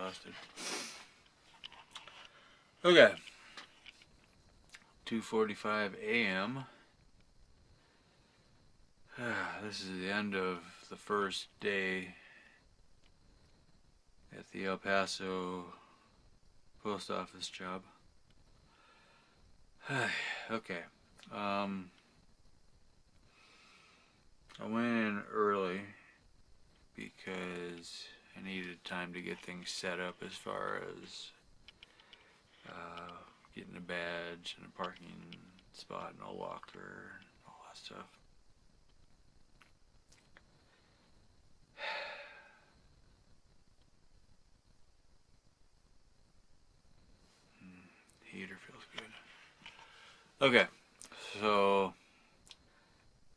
exhausted. Okay. 2:45 a.m. This is the end of the first day at the El Paso post office job. Okay. I went in early because I needed time to get things set up as far as getting a badge and a parking spot and a locker and all that stuff. Heater feels good. Okay, so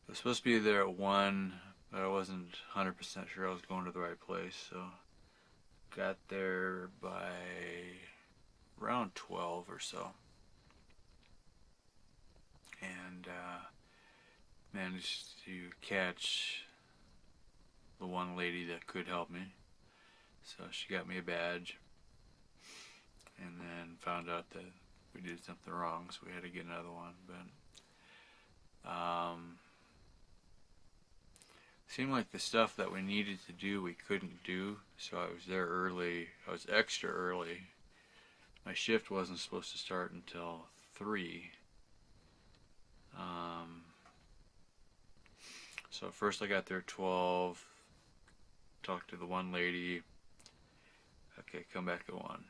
I was supposed to be there at 1, but I wasn't 100% sure I was going to the right place, so got there by around 12 or so, and managed to catch the one lady that could help me. So she got me a badge, and then found out that we did something wrong, so we had to get another one. But seemed like the stuff that we needed to do we couldn't do, so I was there early. I was extra early. My shift wasn't supposed to start until 3. So first I got there at 12, talked to the one lady. Okay, come back at 1.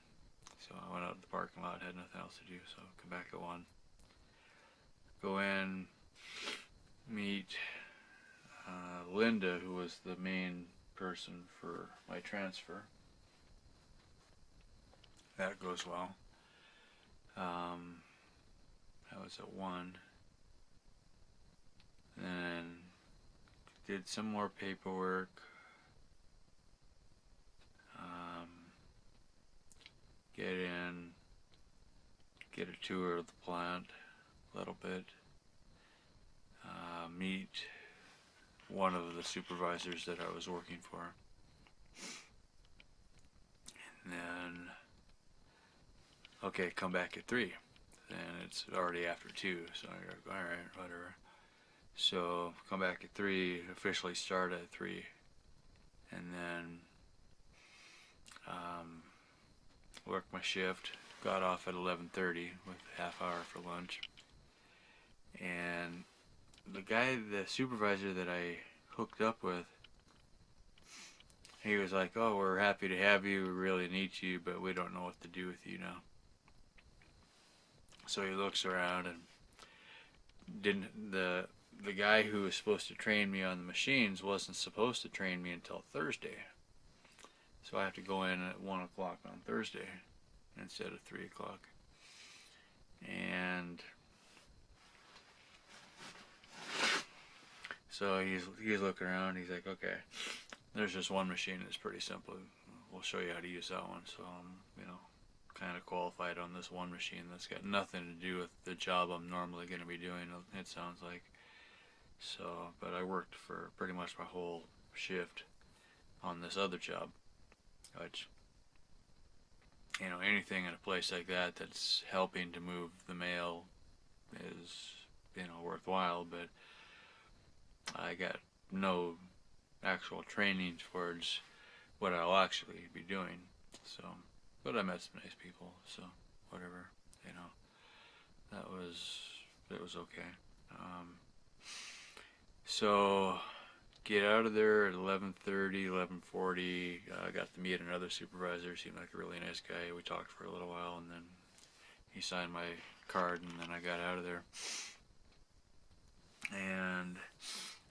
So I went out to the parking lot, had nothing else to do, so come back at 1. Go in, meet Linda, who was the main person for my transfer. That goes well. That was at 1. And did some more paperwork. Get in, get a tour of the plant a little bit, meet one of the supervisors that I was working for, and then, okay, come back at 3, and it's already after 2, so I go, alright, whatever. So come back at 3, officially start at 3, and then worked my shift, got off at 11:30 with a half hour for lunch, and the supervisor that I hooked up with, he was like, oh, we're happy to have you, we really need you, but we don't know what to do with you now. So he looks around, and the guy who was supposed to train me on the machines wasn't supposed to train me until Thursday. So I have to go in at 1 o'clock on Thursday instead of 3 o'clock. And so he's looking around, he's like, okay, there's just one machine that's pretty simple. We'll show you how to use that one. So I'm, kind of qualified on this one machine that's got nothing to do with the job I'm normally going to be doing, it sounds like. So, but I worked for pretty much my whole shift on this other job, which, anything in a place like that that's helping to move the mail is, worthwhile, but I got no actual training towards what I'll actually be doing. So, but I met some nice people, so whatever, it was okay. So get out of there at 11:30, 11:40. I got to meet another supervisor. Seemed like a really nice guy. We talked for a little while, and then he signed my card, and then I got out of there. And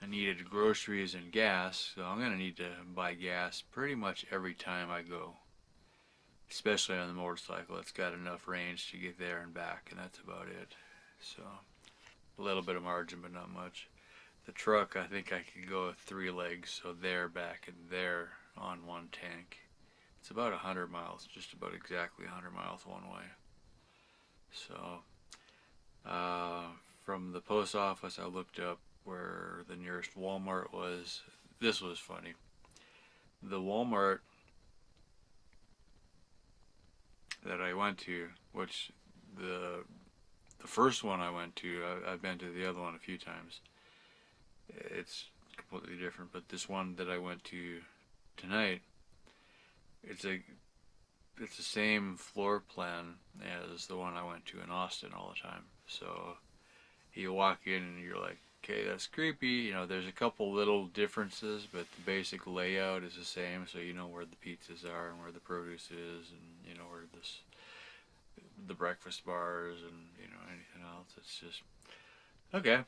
I needed groceries and gas, so I'm going to need to buy gas pretty much every time I go, especially on the motorcycle. It's got enough range to get there and back, and that's about it. So a little bit of margin, but not much. The truck, I think I could go with 3 legs, so there, back, and there on one tank. It's about 100 miles, just about exactly 100 miles one way. So from the post office, I looked up where the nearest Walmart was. This was funny. The Walmart that I went to, which the the first one I went to, I've been to the other one a few times. It's completely different, but this one that I went to tonight, it's a it's the same floor plan as the one I went to in Austin all the time. So you walk in and you're like, okay, that's creepy. You know, there's a couple little differences, but the basic layout is the same. So you know where the pizzas are and where the produce is, and you know where the breakfast bars and you know anything else. It's just okay.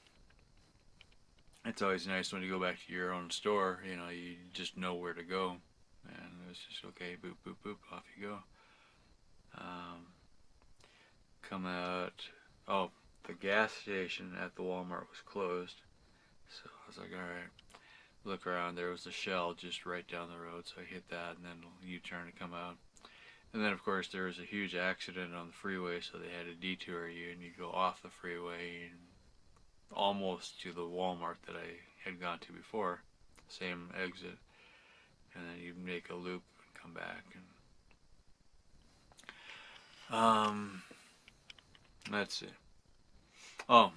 It's always nice when you go back to your own store. You know, you just know where to go, and it's just okay. Boop boop boop, off you go. Um, Come out. Oh, the gas station at the Walmart was closed, so I was like, all right. Look around. There was a Shell just right down the road, so I hit that, and then U-turn to come out. And then, of course, there was a huge accident on the freeway, so they had to detour you, and you go off the freeway and almost to the Walmart that I had gone to before, same exit, and then you make a loop and come back. And let's see. Oh,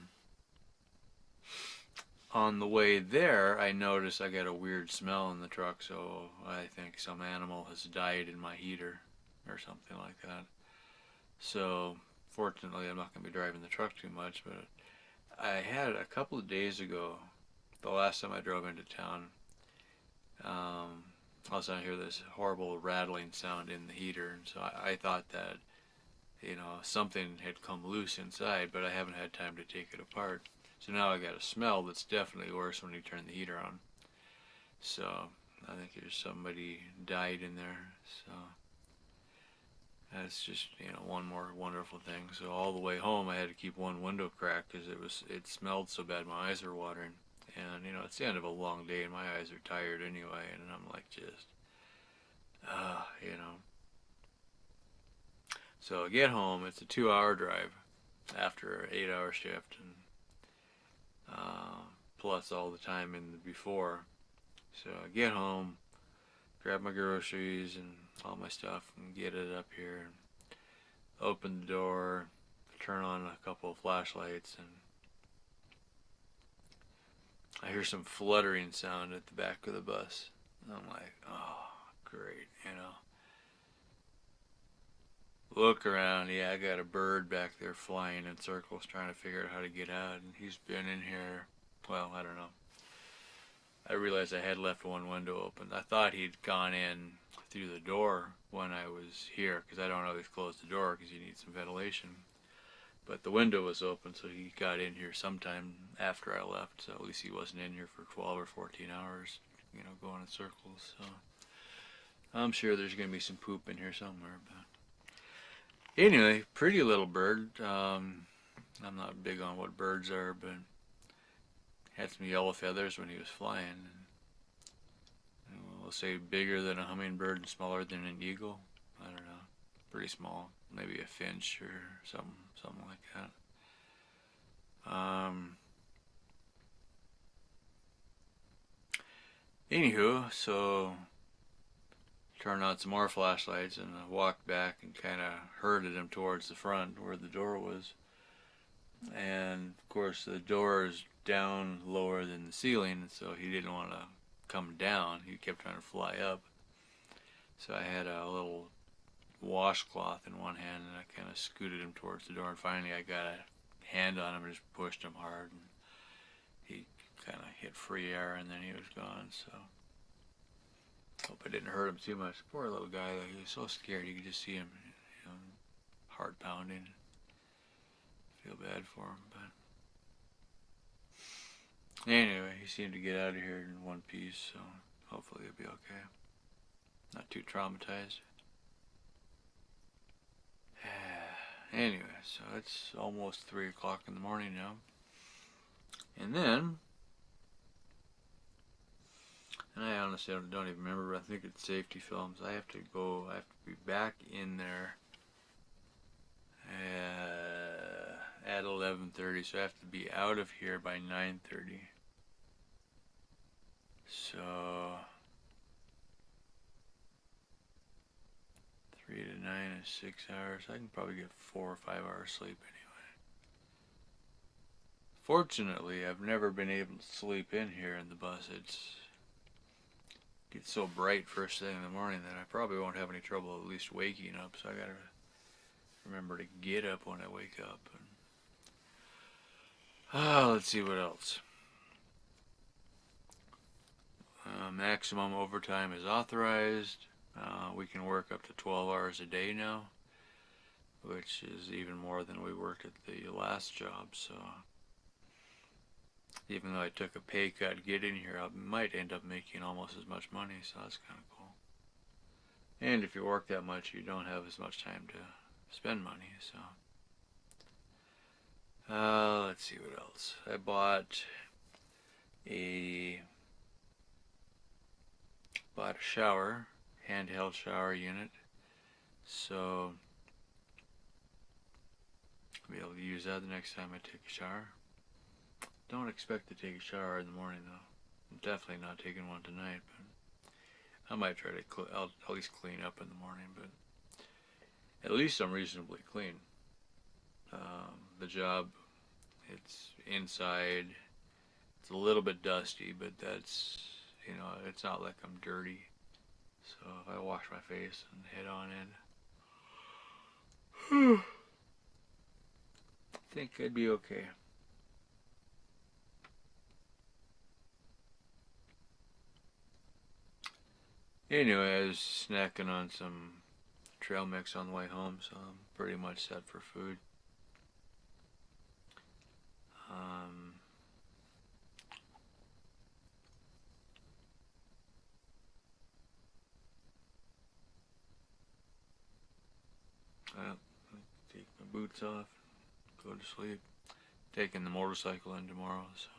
on the way there, I noticed I got a weird smell in the truck, so I think some animal has died in my heater or something like that. So, fortunately, I'm not going to be driving the truck too much, but I had a couple of days ago, the last time I drove into town, all of a sudden I hear this horrible rattling sound in the heater, and so I thought that, you know, something had come loose inside, but I haven't had time to take it apart. So now I got a smell that's definitely worse when you turn the heater on. So I think there's somebody died in there. So that's just, you know, one more wonderful thing. So all the way home I had to keep one window cracked because it smelled so bad my eyes were watering. And you know, it's the end of a long day and my eyes are tired anyway, and I'm like just you know. So I get home, it's a 2-hour drive after an 8-hour shift, and plus all the time in the before. So I get home, grab my groceries and all my stuff and get it up here, open the door, turn on a couple of flashlights, and I hear some fluttering sound at the back of the bus. I'm like, oh, great, you know. Look around, yeah, I got a bird back there flying in circles trying to figure out how to get out, and he's been in here, well, I don't know. I realized I had left one window open. I thought he'd gone in through the door when I was here, because I don't always close the door because you need some ventilation. But the window was open, so he got in here sometime after I left, so at least he wasn't in here for 12 or 14 hours, you know, going in circles. So I'm sure there's going to be some poop in here somewhere. But anyway, pretty little bird. I'm not big on what birds are, but had some yellow feathers when he was flying. And we'll say bigger than a hummingbird and smaller than an eagle. I don't know. Pretty small. Maybe a finch or something like that. Anywho, so turned on some more flashlights and I walked back and kind of herded him towards the front where the door was. And of course the door is down lower than the ceiling, so he didn't want to come down. He kept trying to fly up. So I had a little washcloth in one hand and I kind of scooted him towards the door, and finally I got a hand on him and just pushed him hard, and he kind of hit free air and then he was gone. So hope I didn't hurt him too much. Poor little guy, though. He was so scared. You could just see him, you know, heart pounding. Feel bad for him, but anyway, he seemed to get out of here in one piece, so hopefully he'll be okay. Not too traumatized. Anyway, so it's almost 3 o'clock in the morning now. And then, and I honestly don't even remember, but I think it's safety films. I have to be back in there at 11:30, so I have to be out of here by 9:30. So 3 to 9 is 6 hours. I can probably get 4 or 5 hours sleep anyway. Fortunately, I've never been able to sleep in here in the bus. It gets so bright first thing in the morning that I probably won't have any trouble at least waking up. So I gotta remember to get up when I wake up. And, let's see what else. Maximum overtime is authorized. We can work up to 12 hours a day now, which is even more than we worked at the last job. So even though I took a pay cut to get in here, I might end up making almost as much money, so that's kind of cool. And if you work that much, you don't have as much time to spend money, so. Let's see what else. I bought a shower, handheld shower unit, so I'll be able to use that the next time I take a shower. Don't expect to take a shower in the morning though. I'm definitely not taking one tonight, but I might try to I'll at least clean up in the morning, but at least I'm reasonably clean. The job, it's inside, it's a little bit dusty, but that's, you know, it's not like I'm dirty. So if I wash my face and head on in, I think I'd be okay. Anyway, I was snacking on some trail mix on the way home, so I'm pretty much set for food. Well, take my boots off, go to sleep. Taking the motorcycle in tomorrow, so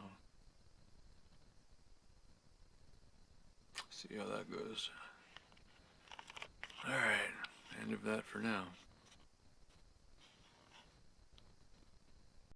see how that goes. Alright, end of that for now.